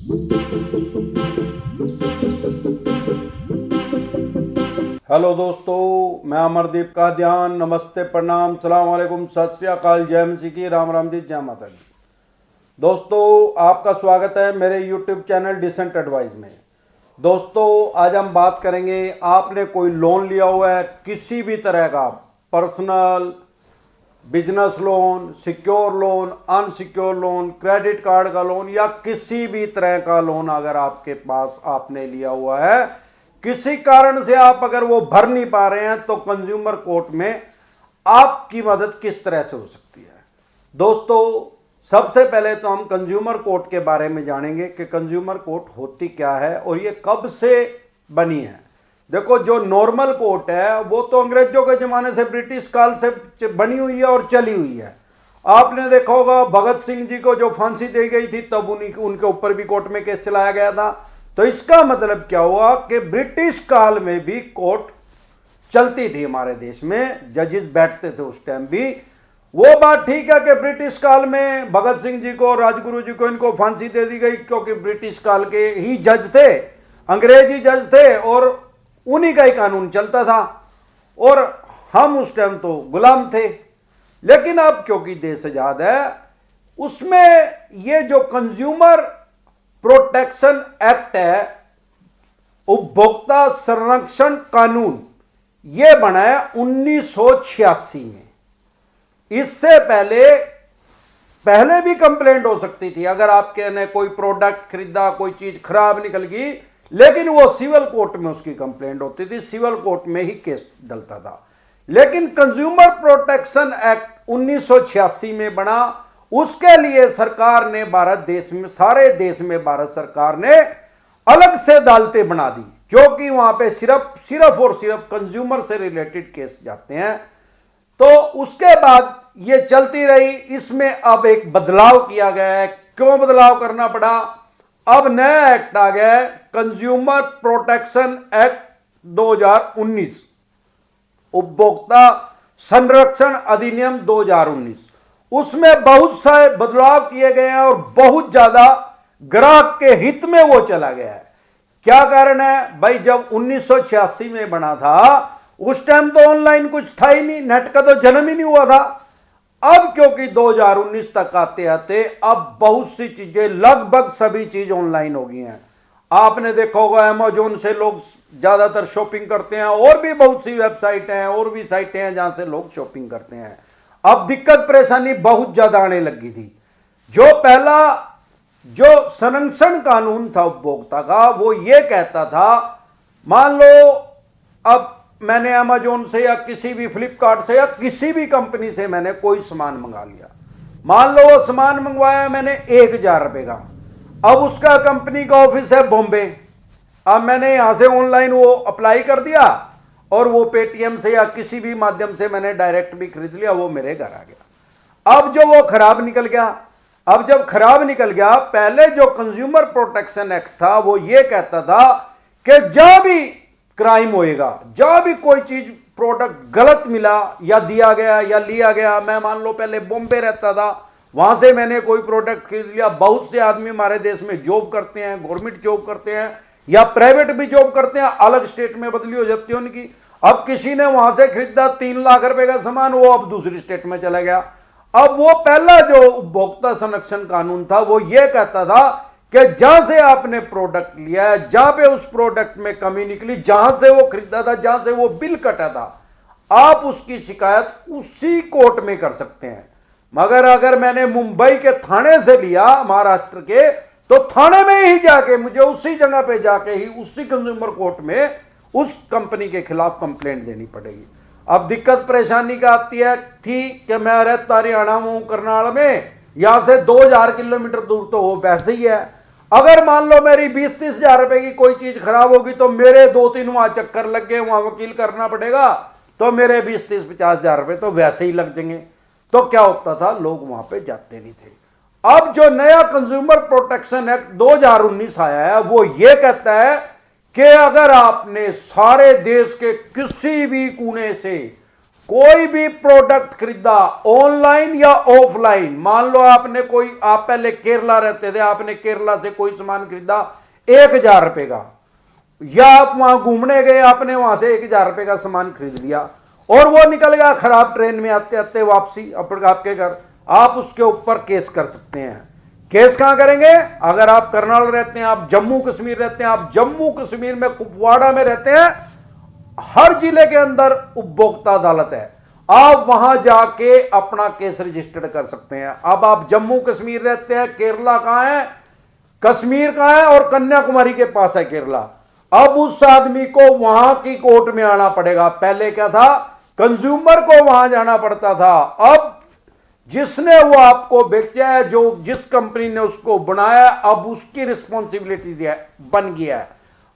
Hello दोस्तों, मैं अमरदीप का ध्यान। नमस्ते, प्रणाम, सलाम वालेकुम, सत श्री अकाल, जय मसीह की, राम राम जी, जय माता दी। दोस्तों, आपका स्वागत है मेरे यूट्यूब चैनल डिसेंट एडवाइस में। दोस्तों, आज हम बात करेंगे, आपने कोई लोन लिया हुआ है किसी भी तरह का, personal, business loan, secure loan, unsecure loan, credit card का लोन या किसी भी तरह का लोन अगर आपके पास आपने लिया हुआ है, किसी कारण से आप अगर वो भर नहीं पा रहे हैं, तो कंज्यूमर कोर्ट में आपकी मदद किस तरह से हो सकती है। दोस्तों, सबसे पहले तो हम कंज्यूमर कोर्ट के बारे में जानेंगे कि कंज्यूमर कोर्ट होती क्या है और ये कब से बनी है। देखो, जो नॉर्मल कोर्ट है वो तो अंग्रेजों के जमाने से, ब्रिटिश काल से बनी हुई है और चली हुई है। आपने देखा होगा भगत सिंह जी को जो फांसी दी गई थी, तब उनके ऊपर भी कोर्ट में केस चलाया गया था। तो इसका मतलब क्या हुआ कि ब्रिटिश काल में भी कोर्ट चलती थी हमारे देश में, जजेस बैठते थे उस टाइम भी। वो बात ठीक है कि ब्रिटिश काल में भगत सिंह जी को, राजगुरु जी को, इनको फांसी दे दी गई क्योंकि ब्रिटिश काल के ही जज थे, अंग्रेजी जज थे और उन्हीं का ही कानून चलता था और हम उस टाइम तो गुलाम थे। लेकिन अब क्योंकि देश आजाद है, उसमें ये जो कंज्यूमर प्रोटेक्शन एक्ट है, उपभोक्ता संरक्षण कानून, ये बना है 1986 में। इससे पहले भी कंप्लेंट हो सकती थी अगर आपके ने कोई प्रोडक्ट खरीदा, कोई चीज खराब निकल गई, लेकिन वो सिविल कोर्ट में उसकी कंप्लेंट होती थी, सिविल कोर्ट में ही केस डलता था। लेकिन कंज्यूमर प्रोटेक्शन एक्ट 1986 में बना, उसके लिए सरकार ने भारत देश में, सारे देश में भारत सरकार ने अलग से अदालतें बना दी, जो कि वहां पे सिर्फ और सिर्फ कंज्यूमर से रिलेटेड केस जाते हैं। तो उसके बाद ये चलती रही। इसमें अब एक बदलाव किया गया है। क्यों बदलाव करना पड़ा? अब नया एक्ट आ गया है, कंज्यूमर प्रोटेक्शन एक्ट 2019, उपभोक्ता संरक्षण अधिनियम 2019। उसमें बहुत सारे बदलाव किए गए हैं और बहुत ज्यादा ग्राहक के हित में वो चला गया है। क्या कारण है भाई? जब 1986 में बना था, उस टाइम तो ऑनलाइन कुछ था ही नहीं, नेट का तो जन्म ही नहीं हुआ था। अब क्योंकि 2019 तक आते आते अब बहुत सी चीजें, लगभग सभी चीज ऑनलाइन हो गई हैं। आपने देखा होगा अमेजोन से लोग ज्यादातर शॉपिंग करते हैं, और भी बहुत सी वेबसाइट हैं और भी साइटें हैं जहां से लोग शॉपिंग करते हैं। अब दिक्कत परेशानी बहुत ज्यादा आने लगी थी। जो पहला जो संरक्षण कानून था उपभोक्ता का, वो ये कहता था, मान लो अब मैंने अमेजोन से या किसी भी फ्लिपकार्ट से या किसी भी कंपनी से मैंने कोई सामान मंगा लिया, मान लो वो सामान मंगवाया मैंने 1000 रुपए का। अब उसका कंपनी का ऑफिस है बॉम्बे। अब मैंने यहां से ऑनलाइन वो अप्लाई कर दिया और वो पेटीएम से या किसी भी माध्यम से मैंने डायरेक्ट भी खरीद लिया, वो मेरे घर आ गया। अब जो वो खराब निकल गया, अब जब खराब निकल गया, पहले जो कंज्यूमर प्रोटेक्शन एक्ट था वो ये कहता था कि जहां भी क्राइम होएगा, जहां भी कोई चीज प्रोडक्ट गलत मिला या दिया गया या लिया गया, मैं मान लो पहले बॉम्बे रहता था, वहां से मैंने कोई प्रोडक्ट खरीद लिया। बहुत से आदमी हमारे देश में जॉब करते हैं, गवर्नमेंट जॉब करते हैं या प्राइवेट भी जॉब करते हैं, अलग स्टेट में बदली हो जाती है उनकी। अब किसी ने वहां से खरीदा 3 लाख रुपए का सामान, वो अब दूसरी स्टेट में चला गया। अब वो पहला जो उपभोक्ता संरक्षण कानून था वो ये कहता था कि जहां से आपने प्रोडक्ट लिया है, जहां पे उस प्रोडक्ट में कमी निकली, जहां से वो खरीदा था, जहां से वो बिल कटा था, आप उसकी शिकायत उसी कोर्ट में कर सकते हैं। मगर अगर मैंने मुंबई के थाने से लिया, महाराष्ट्र के, तो थाने में ही जाके मुझे उसी जगह पे जाके ही उसी कंज्यूमर कोर्ट में उस कंपनी के खिलाफ कंप्लेंट देनी पड़ेगी। अब दिक्कत परेशानी का आती है थी कि मैं रहता हरियाणा में, करनाल में, यहां से 2000 किलोमीटर दूर तो वो वैसे ही है। अगर मान लो मेरी 20-30 हजार रुपए की कोई चीज खराब होगी तो मेरे 2-3 वहां चक्कर लग गए, वहां वकील करना पड़ेगा, तो मेरे 20-30-50 हजार रुपए तो वैसे ही लग जाएंगे। तो क्या होता था, लोग वहां पे जाते नहीं थे। अब जो नया कंज्यूमर प्रोटेक्शन एक्ट 2019 आया है वो ये कहता है कि अगर आपने सारे देश के किसी भी कोने से कोई भी प्रोडक्ट खरीदा ऑनलाइन या ऑफलाइन, मान लो आपने कोई, आप पहले केरला रहते थे, आपने केरला से कोई सामान खरीदा 1,000 रुपए का, या आप वहां घूमने गए, आपने वहां से 1,000 रुपए का सामान खरीद लिया और वो निकल गया खराब ट्रेन में आते आते वापसी आपके घर, आप उसके ऊपर केस कर सकते हैं। केस कहां करेंगे? अगर आप करनाल रहते हैं, आप जम्मू कश्मीर रहते हैं, आप जम्मू कश्मीर में कुपवाड़ा में रहते हैं, हर जिले के अंदर उपभोक्ता अदालत है, आप वहां जाके अपना केस रजिस्टर्ड कर सकते हैं। अब आप जम्मू कश्मीर रहते हैं, केरला कहां है, कश्मीर कहां है और कन्याकुमारी के पास है केरला, अब उस आदमी को वहां की कोर्ट में आना पड़ेगा। पहले क्या था, कंज्यूमर को वहां जाना पड़ता था, अब जिसने वो आपको बेचा है, जो जिस कंपनी ने उसको बनाया, अब उसकी रिस्पॉन्सिबिलिटी बन गया है।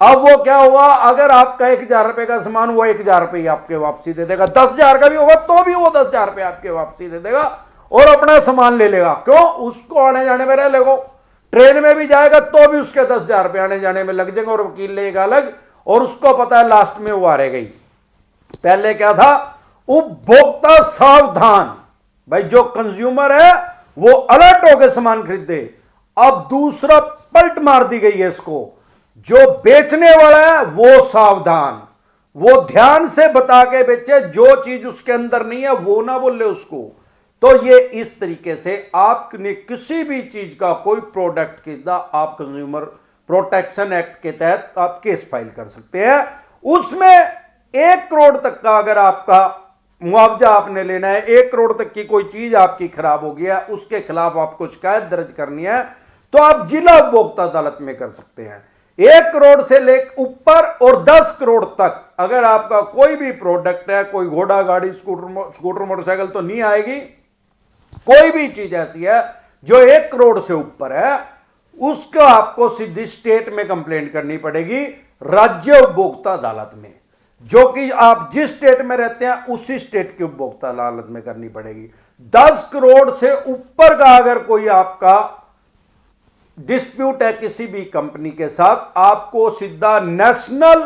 अब वो क्या हुआ, अगर आपका 1,000 रुपए का सामान, वो 1,000 रुपए आपके वापसी दे देगा, 10,000 का भी होगा तो भी वो 10,000 रुपए आपके वापसी दे देगा और अपना सामान ले लेगा। क्यों? उसको आने जाने में रह लेगा, ट्रेन में भी जाएगा तो भी उसके 10,000 रुपए आने जाने में लग जाएंगे और वकील लेगा अलग, और उसको पता है लास्ट में वो हारेगा ही। पहले क्या था, उपभोक्ता सावधान, भाई जो कंज्यूमर है वो अलर्ट होकर सामान खरीदे। अब दूसरा पलट मार दी गई है इसको, जो बेचने वाला है वो सावधान, वो ध्यान से बता के बेचे, जो चीज उसके अंदर नहीं है वो ना बोले उसको। तो ये इस तरीके से आपने किसी भी चीज का कोई प्रोडक्ट खरीदा, आप कंज्यूमर प्रोटेक्शन एक्ट के तहत आप केस फाइल कर सकते हैं। उसमें 1 करोड़ तक का अगर आपका मुआवजा आपने लेना है, 1 करोड़ तक की कोई चीज आपकी खराब हो गया, उसके खिलाफ आपको शिकायत दर्ज करनी है तो आप जिला उपभोक्ता अदालत में कर सकते हैं। 1 करोड़ से लेकर ऊपर और 10 करोड़ तक अगर आपका कोई भी प्रोडक्ट है, कोई घोड़ा गाड़ी स्कूटर मोटरसाइकिल तो नहीं आएगी, कोई भी चीज ऐसी है जो 1 करोड़ से ऊपर है, उसको आपको सीधी स्टेट में कंप्लेंट करनी पड़ेगी, राज्य उपभोक्ता अदालत में, जो कि आप जिस स्टेट में रहते हैं उसी स्टेट की उपभोक्ता अदालत में करनी पड़ेगी। 10 करोड़ से ऊपर का अगर कोई आपका डिस्प्यूट है किसी भी कंपनी के साथ, आपको सीधा नेशनल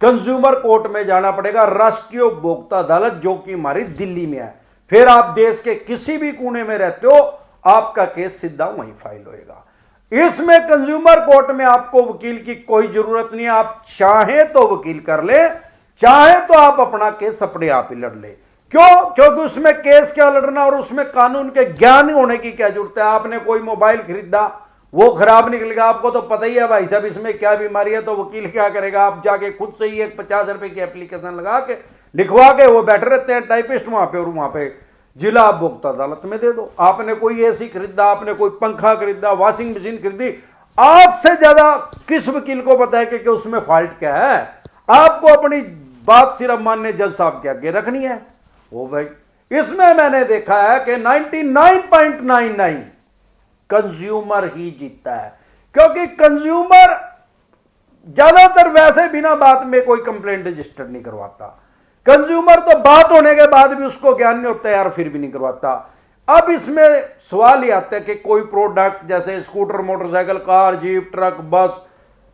कंज्यूमर कोर्ट में जाना पड़ेगा, राष्ट्रीय उपभोक्ता अदालत, जो कि हमारी दिल्ली में है। फिर आप देश के किसी भी कोने में रहते हो, आपका केस सीधा वहीं फाइल होएगा। इसमें कंज्यूमर कोर्ट में आपको वकील की कोई जरूरत नहीं है, आप चाहें तो वकील कर ले, चाहे तो आप अपना केस अपने आप ही लड़ ले। क्यों? क्योंकि उसमें केस क्या लड़ना और उसमें कानून के ज्ञान होने की क्या जरूरत है। आपने कोई मोबाइल खरीदा, वो खराब निकल गया, आपको तो पता ही है भाई साहब इसमें क्या बीमारी है, तो वकील क्या करेगा, आप जाके खुद से ही एक 50 रुपए की एप्लीकेशन लगा के लिखवा के, वो बैठे रहते हैं टाइपिस्ट वहां पे, और वहां पे जिला उपभोक्ता अदालत में दे दो। आपने कोई एसी खरीदा, आपने कोई पंखा खरीदा, वॉशिंग मशीन खरीदी, आपसे ज्यादा किस वकील को पता है कि उसमें फॉल्ट क्या है। आपको अपनी बात सिर्फ मानने जज साहब के आगे रखनी है। ओ भाई, इसमें मैंने देखा है कि 99.99 कंज्यूमर ही जीतता है, क्योंकि कंज्यूमर ज्यादातर वैसे बिना बात में कोई कंप्लेंट रजिस्टर नहीं करवाता। कंज्यूमर तो बात होने के बाद भी उसको ज्ञान नहीं होता यार, फिर भी नहीं करवाता। अब इसमें सवाल ये आता है कि कोई प्रोडक्ट जैसे scooter, motorcycle, car, jeep, truck, बस,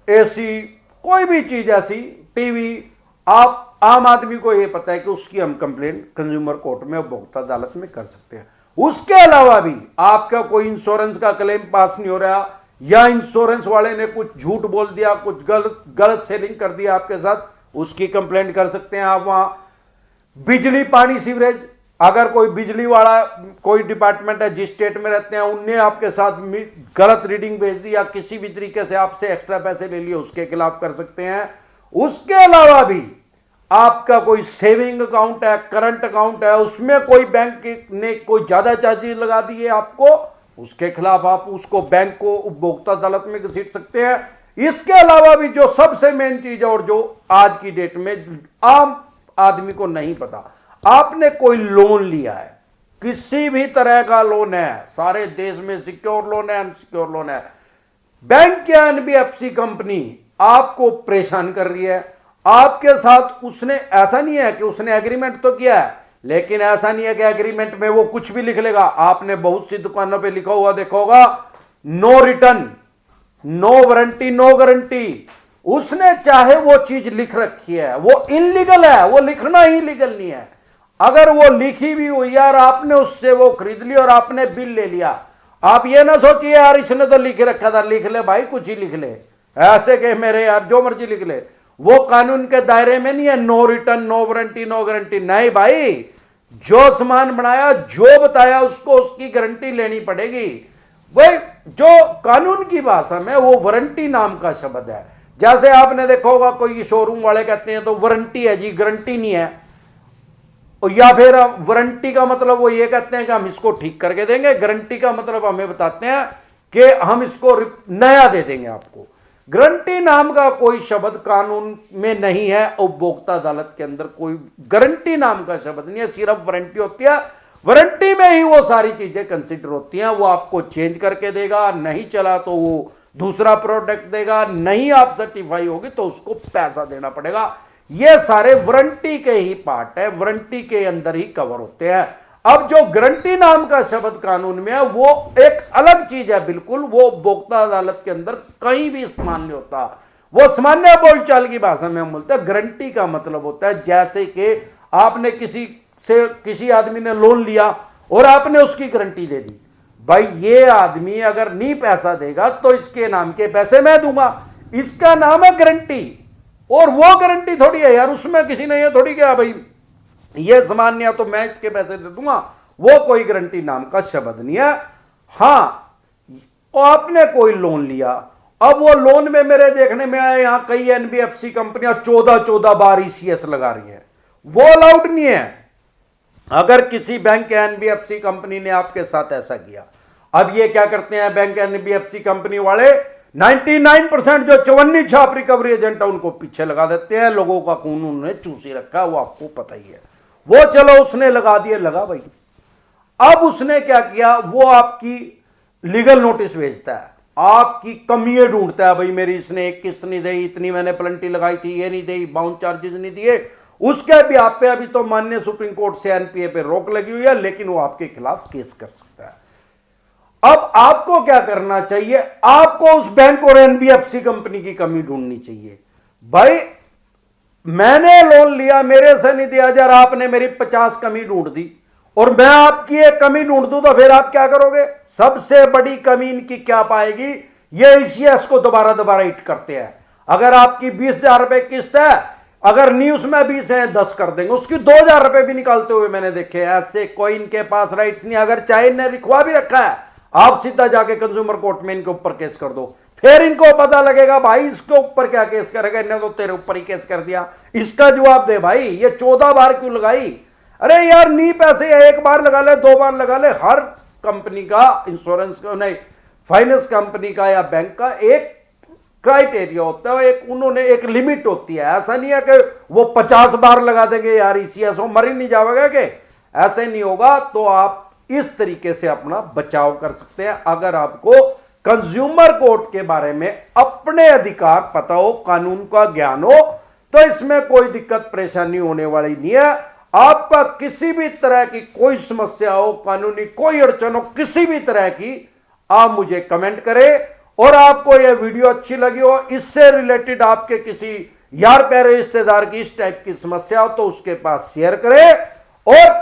एसी, कोई भी चीज ऐसी, टीवी, आप आम आदमी को यह पता है कि उसकी हम कंप्लेंट कंज्यूमर कोर्ट में, उपभोक्ता अदालत में कर सकते हैं। उसके अलावा भी आपका कोई इंश्योरेंस का क्लेम पास नहीं हो रहा, या इंश्योरेंस वाले ने कुछ झूठ बोल दिया, कुछ गलत सेलिंग कर दिया आपके साथ, उसकी कंप्लेंट कर सकते हैं आप वहां। बिजली, पानी, सीवरेज, अगर कोई बिजली वाला कोई डिपार्टमेंट है जिस स्टेट में रहते हैं, उनने आपके साथ गलत रीडिंग भेज दी या किसी भी तरीके से आपसे एक्स्ट्रा पैसे ले लिए, उसके खिलाफ कर सकते हैं। उसके अलावा भी आपका कोई सेविंग अकाउंट है, करंट अकाउंट है, उसमें कोई बैंक ने कोई ज्यादा चार्जेस लगा दिए आपको, उसके खिलाफ आप उसको बैंक को उपभोक्ता अदालत में घसीट सकते हैं। इसके अलावा भी जो सबसे मेन चीज है और जो आज की डेट में आम आदमी को नहीं पता, आपने कोई लोन लिया है, किसी भी तरह का लोन है, सारे देश में सिक्योर लोन है, अनसिक्योर लोन है, बैंक या एनबीएफसी कंपनी आपको परेशान कर रही है, आपके साथ उसने, ऐसा नहीं है कि उसने एग्रीमेंट तो किया है, लेकिन ऐसा नहीं है कि एग्रीमेंट में वो कुछ भी लिख लेगा। आपने बहुत सी दुकानों पे लिखा हुआ देखा होगा, no return, no warranty, no guarantee. उसने चाहे वो चीज लिख रखी है, वो इनलीगल है, वो लिखना ही लीगल नहीं है। अगर वो लिखी भी हुई है और आपने उससे वो खरीद ली और आपने बिल ले लिया, आप ये ना सोचिए यार इसने तो लिख रखा था, लिख ले भाई, कुछ ही लिख ले, ऐसे के मेरे यार जो मर्जी लिख ले, वो कानून के दायरे में नहीं है। No return, no warranty, no guarantee नहीं भाई, जो सामान बनाया, जो बताया उसको उसकी गारंटी लेनी पड़ेगी। वही जो कानून की भाषा में वो वारंटी नाम का शब्द है। जैसे आपने देखा होगा कोई शोरूम वाले कहते हैं तो वारंटी है जी, गारंटी नहीं है, या फिर वारंटी का मतलब वो ये कहते हैं कि हम इसको ठीक करके देंगे, गारंटी का मतलब हमें बताते हैं कि हम इसको नया दे देंगे आपको। गारंटी नाम का कोई शब्द कानून में नहीं है, उपभोक्ता अदालत के अंदर कोई गारंटी नाम का शब्द नहीं है, सिर्फ वारंटी होती है। वारंटी में ही वो सारी चीजें कंसिडर होती हैं, वो आपको चेंज करके देगा, नहीं चला तो वो दूसरा प्रोडक्ट देगा, नहीं आप सर्टिफाई होगी तो उसको पैसा देना पड़ेगा। ये सारे वारंटी के ही पार्ट है, वारंटी के अंदर ही कवर होते हैं। अब जो गारंटी नाम का शब्द कानून में है वो एक अलग चीज है बिल्कुल, वो उपभोक्ता अदालत के अंदर कहीं भी इस्तेमाल नहीं होता। वो सामान्य बोलचाल की भाषा में हम बोलते हैं। गारंटी का मतलब होता है जैसे कि आपने किसी आदमी ने लोन लिया और आपने उसकी गारंटी दे दी, भाई ये आदमी अगर नहीं पैसा देगा तो इसके नाम के पैसे मैं दूंगा, इसका नाम है गारंटी। और वो गारंटी थोड़ी है यार, उसमें किसी ने ये थोड़ी किया भाई ये सामान नहीं है तो मैं इसके पैसे दे दूंगा, वो कोई गारंटी नाम का शब्द नहीं है। हां, आपने कोई लोन लिया, अब वो लोन में मेरे देखने में आया यहां कई एनबीएफसी कंपनियां 14 बार ईसीएस लगा रही है, वो अलाउड नहीं है। अगर किसी बैंक या एनबीएफसी कंपनी ने आपके साथ ऐसा किया, अब ये क्या करते हैं बैंक एनबीएफसी कंपनी वाले, 99% जो चवन्नी छाप रिकवरी एजेंट है उनको पीछे लगा देते हैं। लोगों का खून उन्होंने चूसी रखा है, वो आपको पता ही है। वो चलो उसने लगा दिए, लगा भाई, अब उसने क्या किया, वो आपकी लीगल नोटिस भेजता है, आपकी कमियां ढूंढता है, भाई मेरी इसने एक किस्त नहीं दी, इतनी मैंने प्लेंटी लगाई थी ये नहीं दी, बाउंड चार्जेस नहीं दिए, उसके भी आप पे अभी तो माननीय सुप्रीम कोर्ट से एनपीए पे रोक लगी हुई है, लेकिन वो आपके खिलाफ केस कर सकता है। अब आपको क्या करना चाहिए, आपको उस बैंक और एनबीएफसी कंपनी की कमी ढूंढनी चाहिए। भाई मैंने लोन लिया, मेरे से नहीं दिया जा रहा, आपने मेरी 50 कमी ढूंढ दी और मैं आपकी एक कमी ढूंढ दूं तो फिर आप क्या करोगे? सबसे बड़ी कमी इनकी क्या पाएगी, ये ईसीएस को दोबारा हिट करते हैं। अगर आपकी 20,000 रुपए किस्त है, अगर न्यूज में 20 है 10 कर देंगे, उसकी 2,000 रुपए भी निकालते हुए मैंने देखे। ऐसे कोई इनके पास राइट्स नहीं, अगर चाहे इन्हें लिखवा भी रखा है, आप सीधा जाके कंज्यूमर कोर्ट में इनके ऊपर केस कर दो, फिर इनको पता लगेगा भाई इसके ऊपर क्या केस करेगा, इन्हें तो तेरे ऊपर ही केस कर दिया, इसका जवाब दे भाई, ये 14 बार क्यों लगाई? अरे यार नी पैसे एक बार लगा ले, 2 बार लगा ले। हर कंपनी का, इंश्योरेंस का नहीं, फाइनेंस कंपनी का या बैंक का एक क्राइटेरिया होता है, एक उन्होंने एक लिमिट होती है। ऐसा नहीं है कि वो 50 बार लगा देंगे यार ईसीएस, हो मर ही नहीं जाएगा कि ऐसे नहीं होगा। तो आप इस तरीके से अपना बचाव कर सकते हैं। अगर आपको कंज्यूमर कोर्ट के बारे में अपने अधिकार पता हो, कानून का ज्ञान हो, तो इसमें कोई दिक्कत परेशानी होने वाली नहीं है। आपका किसी भी तरह की कोई समस्या हो, कानूनी कोई अड़चन हो किसी भी तरह की, आप मुझे कमेंट करें। और आपको यह वीडियो अच्छी लगी हो, इससे रिलेटेड आपके किसी यार प्यारे रिश्तेदार की इस टाइप की समस्या हो तो उसके पास शेयर करें और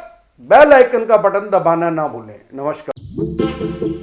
बेल आइकन का बटन दबाना ना भूलें। नमस्कार।